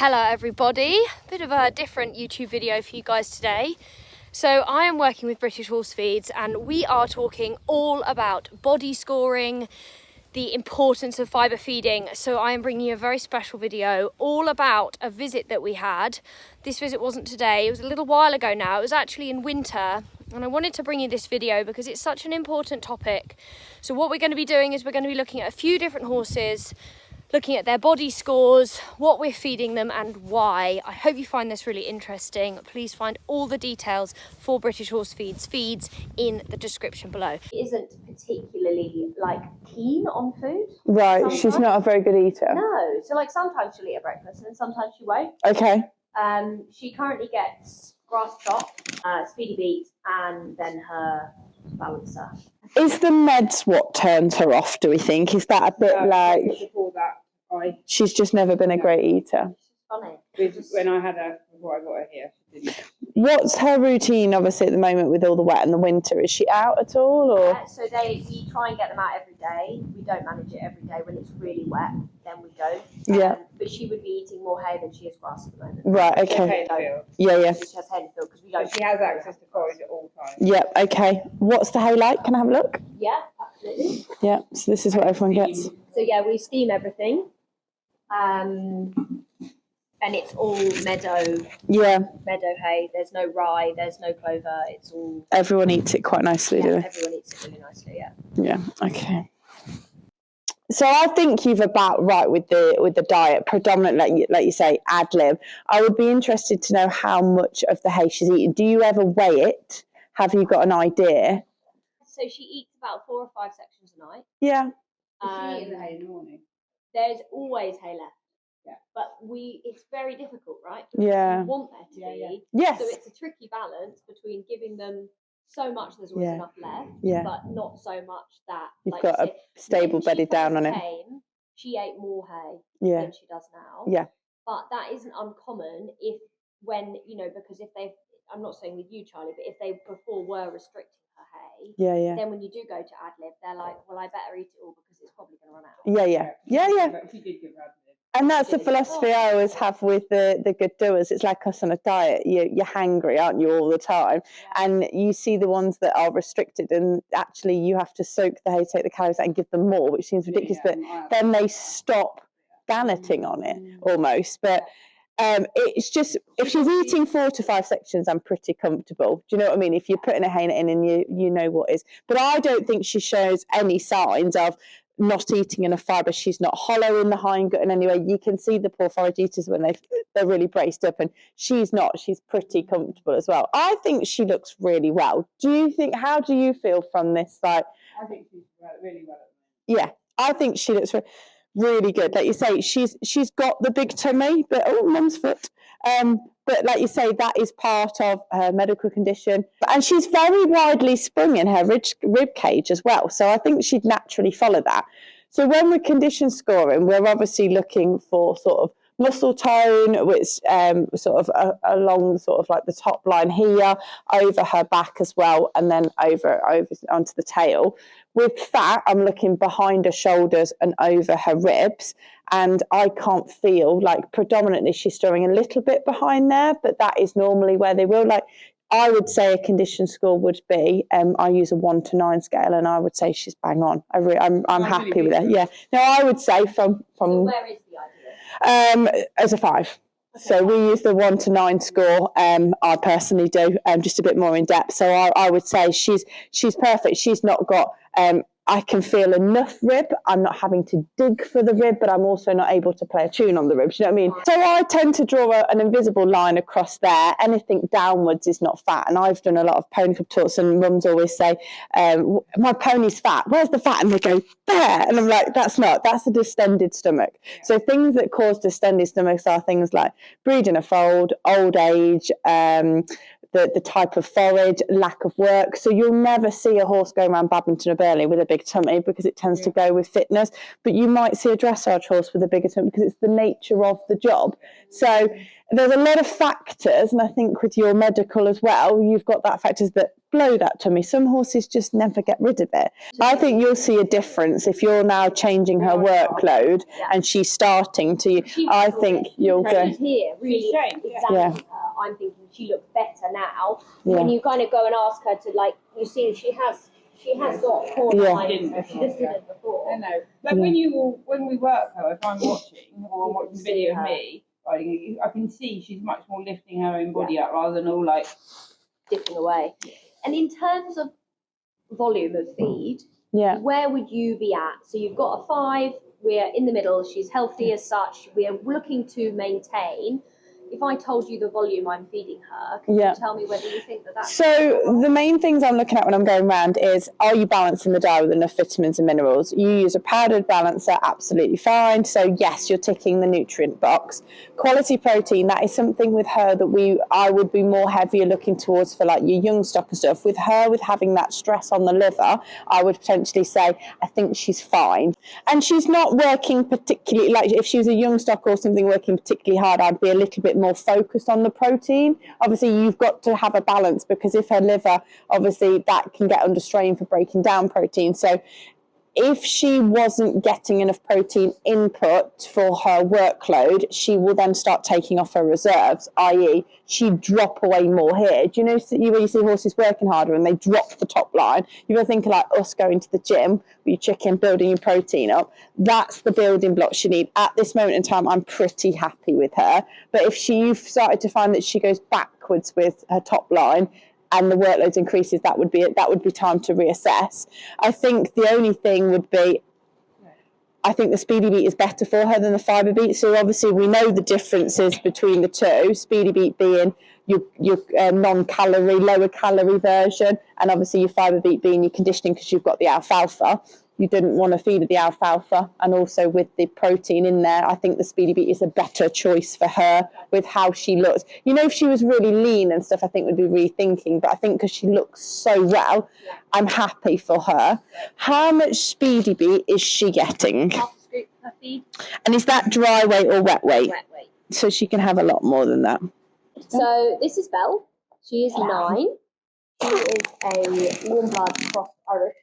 Hello everybody, bit of a different YouTube video for you guys today. So I am working with British Horse Feeds and we are talking all about body scoring, the importance of fibre feeding. So I am bringing you a very special video all about a visit that we had. This visit wasn't today, it was a little while ago now. It was actually in winter and I wanted to bring you this video because it's such an important topic. So what we're going to be doing is we're going to be looking at a few different horses, looking at their body scores, what we're feeding them and why. I hope you find this really interesting. Please find all the details for British Horse feeds in the description below. Isn't particularly keen on food. Right, Sometimes. she's not a very good eater. No, so sometimes she'll eat at breakfast and sometimes she won't. Okay. She currently gets grass chop, speedy beet, and then her balancer. Is the meds what turns her off, do we think? Is that a bit before that, she's just never been a great eater? Funny. When I had her, before I got her here, she didn't. What's her routine, obviously, at the moment with all the wet and the winter? Is she out at all? Or? Yeah, so we try and get them out every day. We don't manage it every day. When it's really wet, then we don't. Yeah. But she would be eating more hay than she is grass at the moment. Right, okay. She has hay in the field because we don't. She has access to forage at all times. Yep, okay. What's the hay like? Can I have a look? Yeah, absolutely. Yeah, so this is what everyone gets. So yeah, we steam everything. And it's all meadow hay. There's no rye, there's no clover. It's all. Everyone eats it quite nicely, do they? Everyone eats it really nicely. Yeah. Yeah. Okay. So I think you've about right with the diet, predominantly, like you say, ad lib. I would be interested to know how much of the hay she's eating. Do you ever weigh it? Have you got an idea? So she eats about 4 or 5 sections a night. Yeah. She eats the hay in the morning. There's always hay left. Yeah. But it's very difficult, right? Because yeah. You want there to be. Yes. So it's a tricky balance between giving them so much there's always enough left, but not so much that you've got a stable bedded down on it. She ate more hay than she does now. Yeah. But that isn't uncommon because if they've, I'm not saying with you, Charlie, but if they before were restricting her hay, then when you do go to ad lib, they're like, well, I better eat it all because it's probably going to run out. Yeah. She did give her ad lib. And that's the philosophy I always have with the good doers. It's like us on a diet. You're hangry, aren't you, all the time? And you see the ones that are restricted and actually you have to soak the hay, take the calories out and give them more, which seems ridiculous. But then they stop ganneting on it almost. But it's just, if she's eating 4 to 5 sections, I'm pretty comfortable. Do you know what I mean? If you're putting a hay in and you know what is. But I don't think she shows any signs of not eating enough fibre. She's not hollow in the hindgut in any way. You can see the poor forage eaters when they're really braced up, and she's not. She's pretty comfortable as well. I think she looks really well. How do you feel from this? I think she's really well. Yeah, I think she looks really good. Like you say, she's got the big tummy, but mum's foot. But like you say, that is part of her medical condition. And she's very widely sprung in her rib cage as well. So I think she'd naturally follow that. So when we're condition scoring, we're obviously looking for sort of muscle tone, which sort of along sort of like the top line here, over her back as well, and then over onto the tail. With fat, I'm looking behind her shoulders and over her ribs, and I can't feel, predominantly she's storing a little bit behind there, but that is normally where they will. I would say a condition score would be, I use a 1 to 9 scale, and I would say she's bang on. I'm happy with her. Yeah. No, I would say from. So where is the ideal? As a 5. So we use the 1 to 9 score. I personally do, just a bit more in depth. So I would say she's perfect. She's not got. I can feel enough rib. I'm not having to dig for the rib, but I'm also not able to play a tune on the ribs. You know what I mean? So I tend to draw an invisible line across there. Anything downwards is not fat. And I've done a lot of pony club talks, and mums always say, my pony's fat. Where's the fat? And they go, there. And I'm like, that's a distended stomach. So things that cause distended stomachs are things like breeding a fold, old age, the type of forage, lack of work. So you'll never see a horse going around Badminton or Burley with a big tummy because it tends to go with fitness. But you might see a dressage horse with a bigger tummy because it's the nature of the job. So there's a lot of factors, and I think with your medical as well, you've got that factors that blow that tummy. Some horses just never get rid of it. I think you'll see a difference if you're now changing her workload and she's starting to. I think you'll go. Here, really, exactly. Yeah. I'm thinking she looks better now. When you kind of go and ask her to, like, you see, she has got corner lines. She just didn't before. I know. But when we work her, if I'm watching or watching a video of me riding, I can see she's much more lifting her own body up rather than all like dipping away. And in terms of volume of feed, where would you be at? So you've got a 5, we're in the middle, she's healthy as such, we're looking to maintain. If I told you the volume I'm feeding her, can you tell me whether you think that's... So the main things I'm looking at when I'm going around is, are you balancing the diet with enough vitamins and minerals? You use a powdered balancer, absolutely fine. So yes, you're ticking the nutrient box. Quality protein, that is something with her that I would be more heavier looking towards for like your young stock and stuff. With her, with having that stress on the liver, I would potentially say, I think she's fine. And she's not working particularly, like if she was a young stock or something working particularly hard, I'd be a little bit more focused on the protein. Obviously you've got to have a balance, because if her liver, obviously that can get under strain for breaking down protein. So if she wasn't getting enough protein input for her workload, she will then start taking off her reserves, i.e. she'd drop away more here. Do you know when you see horses working harder and they drop the top line? You're thinking like us going to the gym with your chicken, building your protein up. That's the building blocks you need. At this moment in time, I'm pretty happy with her. But if you've started to find that she goes backwards with her top line, and the workload increases, that would be time to reassess. I think the only thing would be, I think the Speedy Beat is better for her than the Fibre Beat. So obviously we know the differences between the two. Speedy Beat being your non-calorie, lower calorie version, and obviously your Fibre Beat being your conditioning, because you've got the alfalfa. You didn't want to feed her the alfalfa, and also with the protein in there, I think the Speedy Beat is a better choice for her with how she looks. You know, if she was really lean and stuff, I think we'd be rethinking, but I think because she looks so well, I'm happy for her. How much Speedy Beat is she getting? Half a scoop per feed. And is that dry weight or wet weight? Wet weight. So she can have a lot more than that. So this is Belle. She is 9. She is a warm blood cross Irish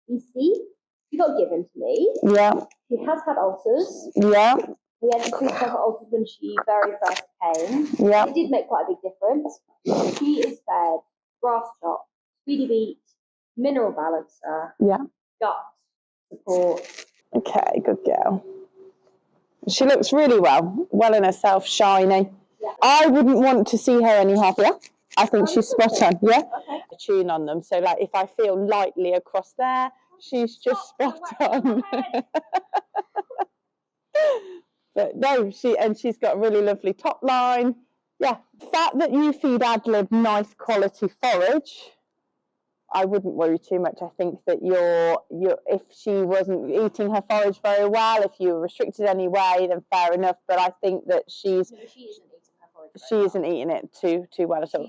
beastie. She got given to me. Yeah. She has had ulcers. Yeah. We had increased her ulcers when she very first came. Yeah. It did make quite a big difference. She is fed grass chop, Speedy Beat, mineral balancer, gut support. Okay, good girl. She looks really well in herself, shiny. Yeah. I wouldn't want to see her any heavier. I think she's spot on. Yeah. Okay. Tune on them. So like if I feel lightly across there, she's just spot on. But no, she's got a really lovely top line. Yeah. The fact that you feed Ad-lib nice quality forage, I wouldn't worry too much. I think that if she wasn't eating her forage very well, if you were restricted anyway, then fair enough. But I think that she isn't eating her forage. She isn't eating it too well at all.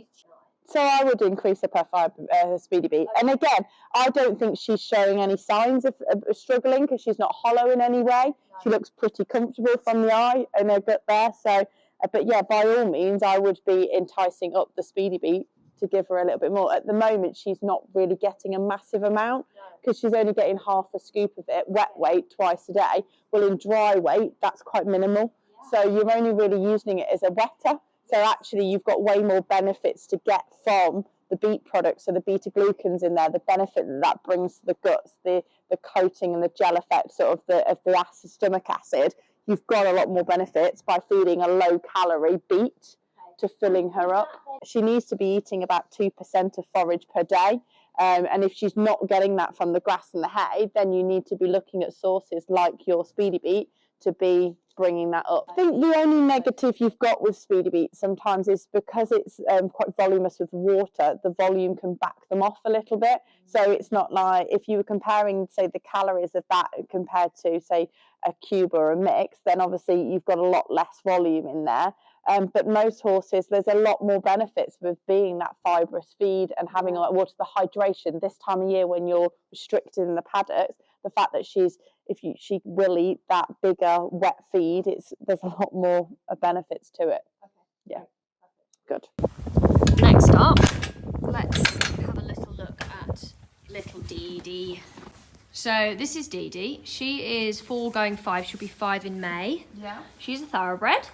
So I would increase her Speedy Beat. Okay. And again, I don't think she's showing any signs of struggling, because she's not hollow in any way. No. She looks pretty comfortable from the eye and her gut there. So, but yeah, by all means, I would be enticing up the Speedy Beat to give her a little bit more. At the moment, she's not really getting a massive amount, because she's only getting half a scoop of it, wet weight, twice a day. Well, in dry weight, that's quite minimal. Yeah. So you're only really using it as a wetter. So actually, you've got way more benefits to get from the beet products. So the beta-glucans in there, the benefit that brings to the guts, the coating and the gel effect of the acid, stomach acid. You've got a lot more benefits by feeding a low-calorie beet to filling her up. She needs to be eating about 2% of forage per day. And if she's not getting that from the grass and the hay, then you need to be looking at sources like your Speedy Beat to be bringing that up. I think the only negative you've got with Speedy Beat sometimes is because it's quite voluminous with water, the volume can back them off a little bit. So it's not like if you were comparing, say, the calories of that compared to, say, a cube or a mix, then obviously you've got a lot less volume in there. But most horses, there's a lot more benefits with being that fibrous feed and having like water, the hydration. This time of year when you're restricted in the paddocks, the fact that she will eat that bigger wet feed, there's a lot more benefits to it. Okay. Yeah. Good. Next up, let's have a little look little Dee Dee. So this is Dee Dee. She is 4 going 5. She'll be 5 in May. Yeah. She's a thoroughbred.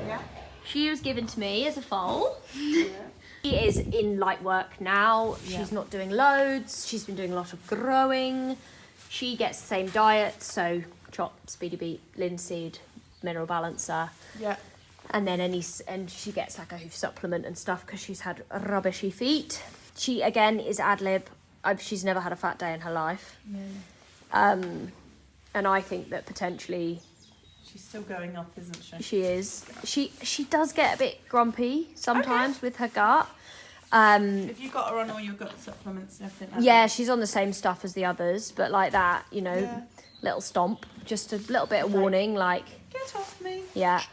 Yeah. She was given to me as a foal. Yeah. She is in light work now. Yeah. She's not doing loads. She's been doing a lot of growing. She gets the same diet, so chop, speedy beat, linseed, mineral balancer. Yeah. And then and she gets like a hoof supplement and stuff because she's had rubbishy feet. She again is ad lib. She's never had a fat day in her life. Yeah. And I think that potentially she's still going up, isn't she? She is. She does get a bit grumpy sometimes with her gut. Have you got her on all your gut supplements and everything? Yeah, she's on the same stuff as the others, but like that, you know, little stomp, just a little bit of warning, like get off me. Yeah.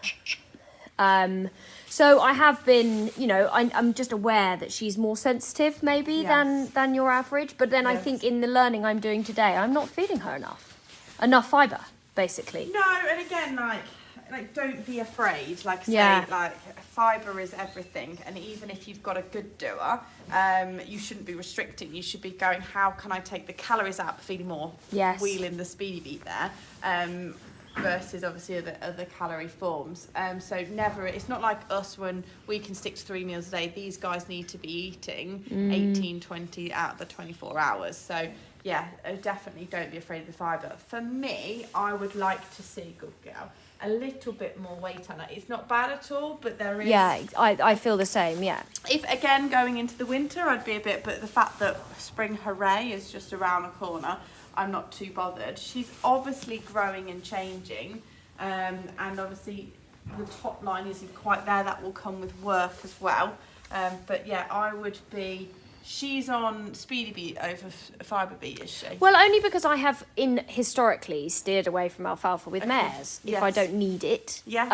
So I have been, you know, I'm just aware that she's more sensitive maybe than your average, but then I think in the learning I'm doing today, I'm not feeding her enough fibre, basically. No, and again, like don't be afraid. Like say, like fibre is everything, and even if you've got a good doer, you shouldn't be restricting. You should be going, how can I take the calories out, but feeding more? Yes. Wheeling the speedy beat there. Versus obviously other calorie forms. So never, it's not like us when we can stick to 3 meals a day. These guys need to be eating 18, 20 out of the 24 hours. So yeah, definitely don't be afraid of the fibre. For me, I would like to see, good girl, a little bit more weight on it. It's not bad at all, but there is... Yeah, I feel the same, yeah. If, again, going into the winter, I'd be a bit... But the fact that spring hooray is just around the corner, I'm not too bothered. She's obviously growing and changing, and obviously the top line isn't quite there. That will come with work as well. But yeah, I would be... She's on speedy beat over fibre beat, is she? Well, only because I have historically steered away from alfalfa with mares if I don't need it. Yes.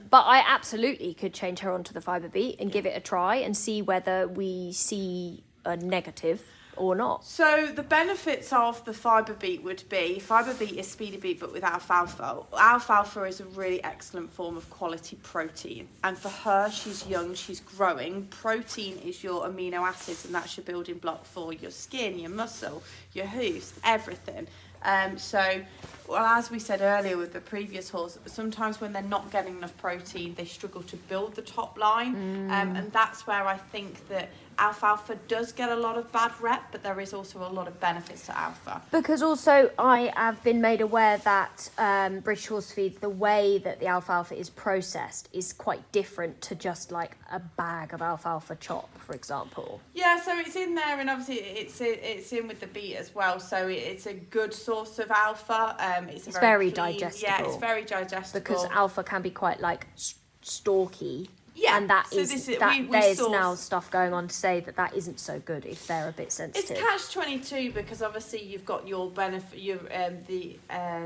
But I absolutely could change her onto the fibre beat and give it a try and see whether we see a negative or not. So the benefits of the fibre beat would be, fibre beat is speedy beat but with alfalfa. Alfalfa is a really excellent form of quality protein, and for her, she's young, she's growing. Protein is your amino acids, and that's your building block for your skin, your muscle, your hoofs, everything. So, well, as we said earlier with the previous horse, sometimes when they're not getting enough protein, they struggle to build the top line, and that's where I think that alfalfa does get a lot of bad rep, but there is also a lot of benefits to alpha. Because also I have been made aware that British horse feeds, the way that the alfalfa is processed is quite different to just like a bag of alfalfa chop, for example. Yeah, so it's in there, and obviously it's in with the beet as well, so it's a good source of alpha. It's very digestible. Yeah, it's very digestible. Because alpha can be quite like stalky. Yeah, and that so is there's now stuff going on to say that isn't so good if they're a bit sensitive. It's catch-22 because obviously you've got your benefit, your the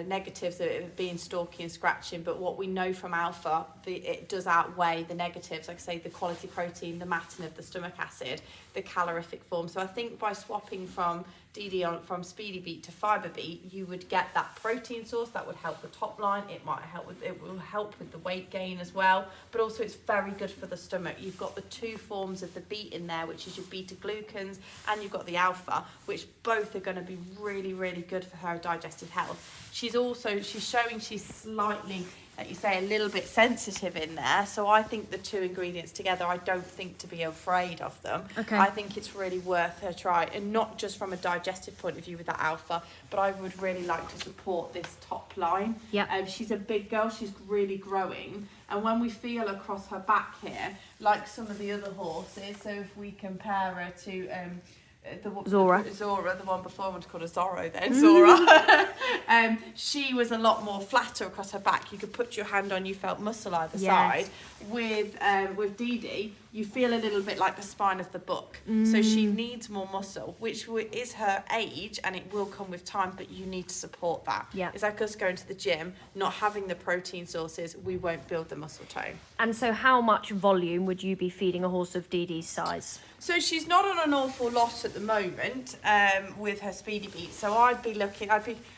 negatives of it being stalky and scratching, but what we know from alpha, it does outweigh the negatives. Like I say, the quality protein, the matin of the stomach acid, the calorific form. So I think by swapping from from speedy beat to fibre beat, you would get that protein source that would help the top line. It will help with the weight gain as well, but also it's very good for the stomach. You've got the 2 forms of the beet in there, which is your beta glucans, and you've got the alpha, which both are going to be really, really good for her digestive health. She's showing she's slightly, like you say, a little bit sensitive in there. So I think the 2 ingredients together, I don't think to be afraid of them. Okay. I think it's really worth her try, and not just from a digestive point of view with that alpha, but I would really like to support this top line. Yeah. She's a big girl, she's really growing. And when we feel across her back here, like some of the other horses, so if we compare her to Zora, the one before, I want to call her Zorro then, Zora. She was a lot more flatter across her back. You could put your hand on, you felt muscle either side. With Dee Dee, you feel a little bit like the spine of the buck. So she needs more muscle, which is her age, and it will come with time, but you need to support that. Yeah. It's like us going to the gym, not having the protein sources, we won't build the muscle tone. And so how much volume would you be feeding a horse of Dee Dee's size? So she's not on an awful lot at the moment with her speedy beat. So I'd be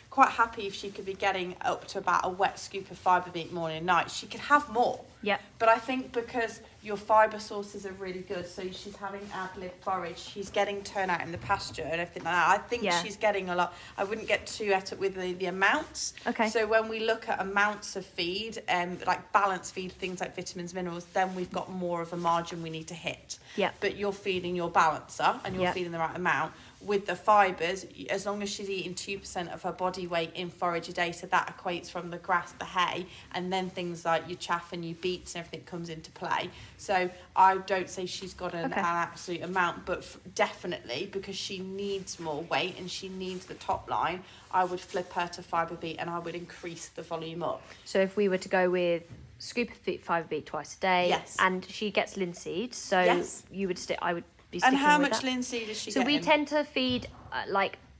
quite happy if she could be getting up to about a wet scoop of fibre beat morning and night. She could have more. Yeah. But I think because your fibre sources are really good. So she's having ad-lib forage. She's getting turnout in the pasture and everything like that. I think she's getting a lot. I wouldn't get too at it with the amounts. Okay. So when we look at amounts of feed, like balanced feed, things like vitamins, minerals, then we've got more of a margin we need to hit. Yeah. But you're feeding your balancer and you're feeding the right amount. With the fibres, as long as she's eating 2% of her body weight in forage a day, so that equates from the grass, the hay, and then things like your chaff and your beets and everything comes into play. So I don't say she's got an absolute amount, but definitely because she needs more weight and she needs the top line, I would flip her to fibre beet and I would increase the volume up. So if we were to go with scoop of fibre beet twice a day, and she gets linseed, so you would I would. And how much linseed is she getting? So we tend to feed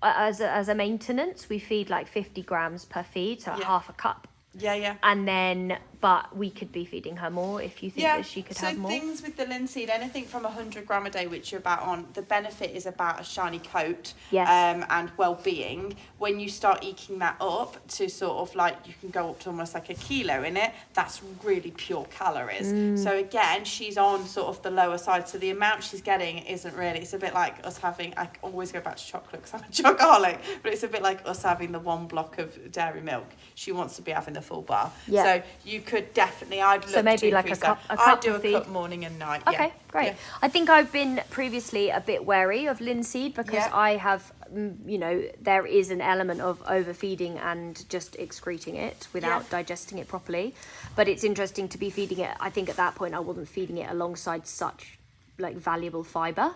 as a maintenance, we feed like 50 grams per feed, so half a cup. Yeah. And then, but we could be feeding her more if you think that she could have more. So things with the linseed, anything from 100 gram a day, which you're about on, the benefit is about a shiny coat and well-being. When you start eking that up to sort of like, you can go up to almost like a kilo in it, that's really pure calories. So again, she's on sort of the lower side. So the amount she's getting isn't really, it's a bit like us having, I always go back to chocolate because I'm a chocoholic, but it's a bit like us having the one block of dairy milk. She wants to be having the full bar. So you could definitely, I'd look so maybe to like a cup I'd do a feed. cup morning and night. Okay, great. I think I've been previously a bit wary of linseed because I have, there is an element of overfeeding and just excreting it without digesting it properly. But it's interesting to be feeding it. I think at that point I wasn't feeding it alongside such like valuable fibre.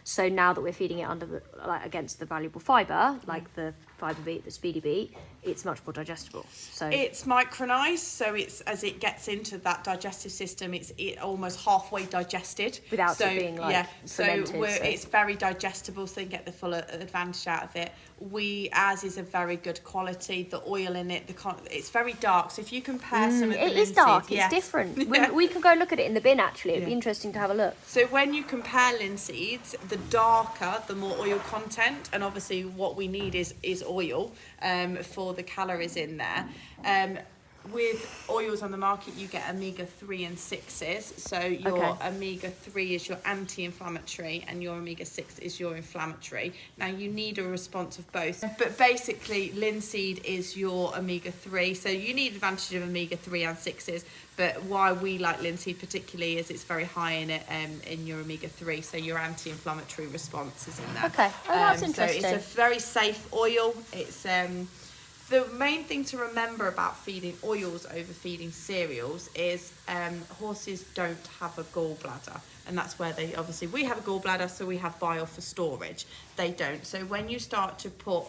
So now that we're feeding it against the valuable fibre, like the fibre beet, the speedy beet, it's much more digestible. So it's micronized, so it's as it gets into that digestive system, it's almost halfway digested without it being fermented. It's very digestible, so you get the full advantage out of it. Ours is a very good quality. The oil in it, it's very dark. So if you compare some of the it is dark. It's different. We can go look at it in the bin. Actually, it'd be interesting to have a look. So when you compare linseeds, the darker, the more oil content, and obviously what we need is oil for the calories in there. With oils on the market, you get omega-3 and 6s. So your omega-3 is your anti-inflammatory and your omega-6 is your inflammatory. Now, you need a response of both. But basically, linseed is your omega-3. So you need advantage of omega-3 and 6s. But why we like linseed particularly is it's very high in it in your omega-3. So your anti-inflammatory response is in there. Okay, that's interesting. So it's a very safe oil. It's... The main thing to remember about feeding oils over feeding cereals is horses don't have a gallbladder, and that's where we have a gallbladder, so we have bile for storage. They don't. So when you start to put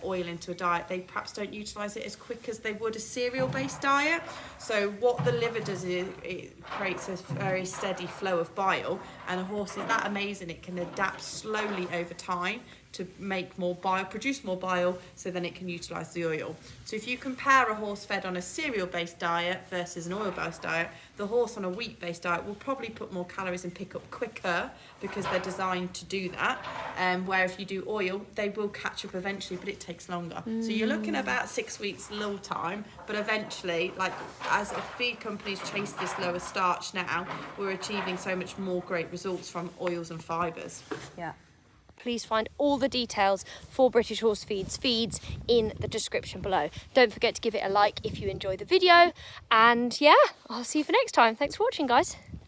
oil into a diet, they perhaps don't utilise it as quick as they would a cereal-based diet. So what the liver does is it creates a very steady flow of bile, and a horse is that amazing, it can adapt slowly over time to make more bile, produce more bile, so then it can utilise the oil. So if you compare a horse fed on a cereal-based diet versus an oil-based diet, the horse on a wheat-based diet will probably put more calories and pick up quicker because they're designed to do that. Where if you do oil, they will catch up eventually, but it takes longer. So you're looking at about 6 weeks lull time, but eventually, like as feed companies chase this lower starch now, we're achieving so much more great results from oils and fibres. Yeah. Please find all the details for British Horse Feeds in the description below. Don't forget to give it a like if you enjoy the video. And yeah, I'll see you for next time. Thanks for watching, guys.